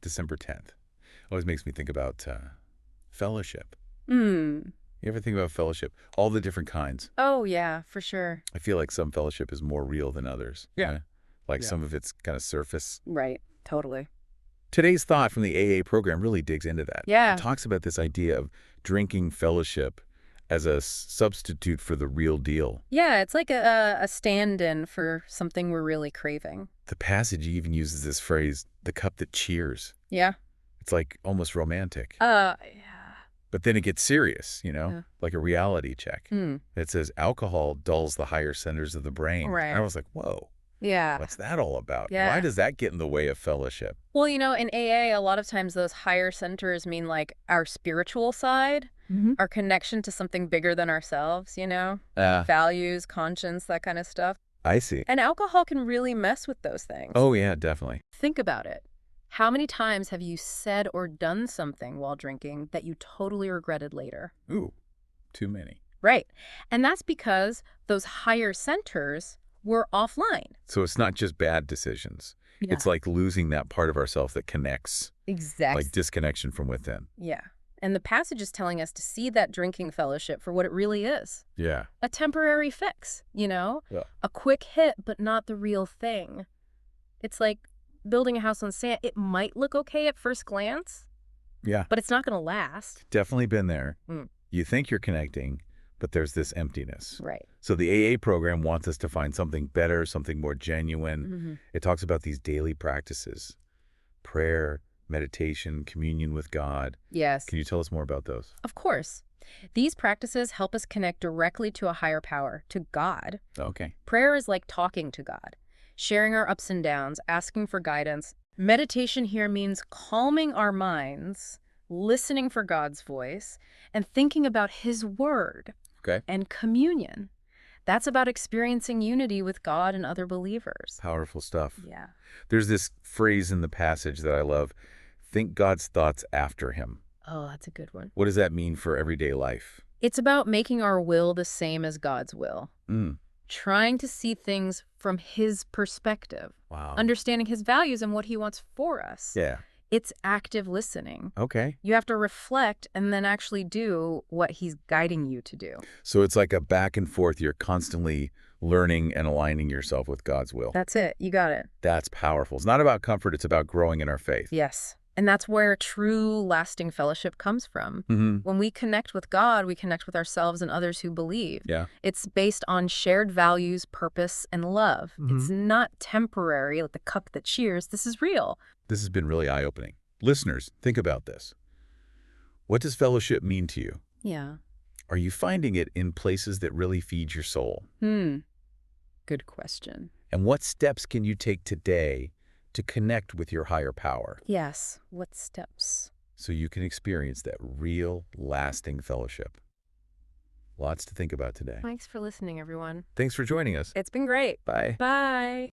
December 10th. Always makes me think about fellowship. Mm. You ever think about fellowship? All the different kinds. Oh, yeah, for sure. I feel like some fellowship is more real than others. Yeah. Like Yeah. some of it's kind of surface. Right. Totally. Today's thought from the AA program really digs into that. Yeah. It talks about this idea of drinking fellowship as a substitute for the real deal. Yeah, it's like a stand-in for something we're really craving. The passage even uses this phrase, the cup that cheers. Yeah. It's like almost romantic. Yeah. But then it gets serious, Yeah. like a reality check. It says alcohol dulls the higher centers of the brain. Right. And I was like, whoa, Yeah. what's that all about? Yeah. Why does that get in the way of fellowship? Well, in AA, a lot of times those higher centers mean like our spiritual side, our connection to something bigger than ourselves, values, conscience, that kind of stuff. I see. And alcohol can really mess with those things. Oh, yeah, definitely. Think about it. How many times have you said or done something while drinking that you totally regretted later? Ooh, too many. Right. And that's because those higher centers were offline. So it's not just bad decisions. Yeah. It's like losing that part of ourselves that connects, Exactly. like disconnection from within. Yeah. And the passage is telling us to see that drinking fellowship for what it really is. Yeah. A temporary fix, Yeah. A quick hit, but not the real thing. It's like building a house on sand. It might look okay at first glance, Yeah. but it's not going to last. Definitely been there. Mm. You think you're connecting, but there's this emptiness. Right. So the AA program wants us to find something better, something more genuine. It talks about these daily practices, prayer, meditation, communion with God. Yes. Can you tell us more about those? Of course. These practices help us connect directly to a higher power, to God. Okay. Prayer is like talking to God, sharing our ups and downs, asking for guidance. Meditation here means calming our minds, listening for God's voice, and thinking about His Word. Okay. And communion. That's about experiencing unity with God and other believers. Powerful stuff. Yeah. There's this phrase in the passage that I love, think God's thoughts after him. Oh, that's a good one. What does that mean for everyday life? It's about making our will the same as God's will. Mm. Trying to see things from His perspective. Wow. Understanding His values and what He wants for us. Yeah. It's active listening. Okay. You have to reflect and then actually do what He's guiding you to do. So it's like a back and forth. You're constantly learning and aligning yourself with God's will. That's it. You got it. That's powerful. It's not about comfort. It's about growing in our faith. Yes. And that's where true lasting fellowship comes from. When we connect with God, we connect with ourselves and others who believe. Yeah. It's based on shared values, purpose, and love. It's not temporary, like the cup that cheers. This is real. This has been really eye-opening. Listeners, think about this. What does fellowship mean to you? Yeah. Are you finding it in places that really feed your soul? Good question. And what steps can you take today to connect with your higher power Yes. What steps? so you can experience that real, lasting fellowship? Lots to think about today. Thanks for listening, everyone. Thanks for joining us. It's been great. Bye. Bye.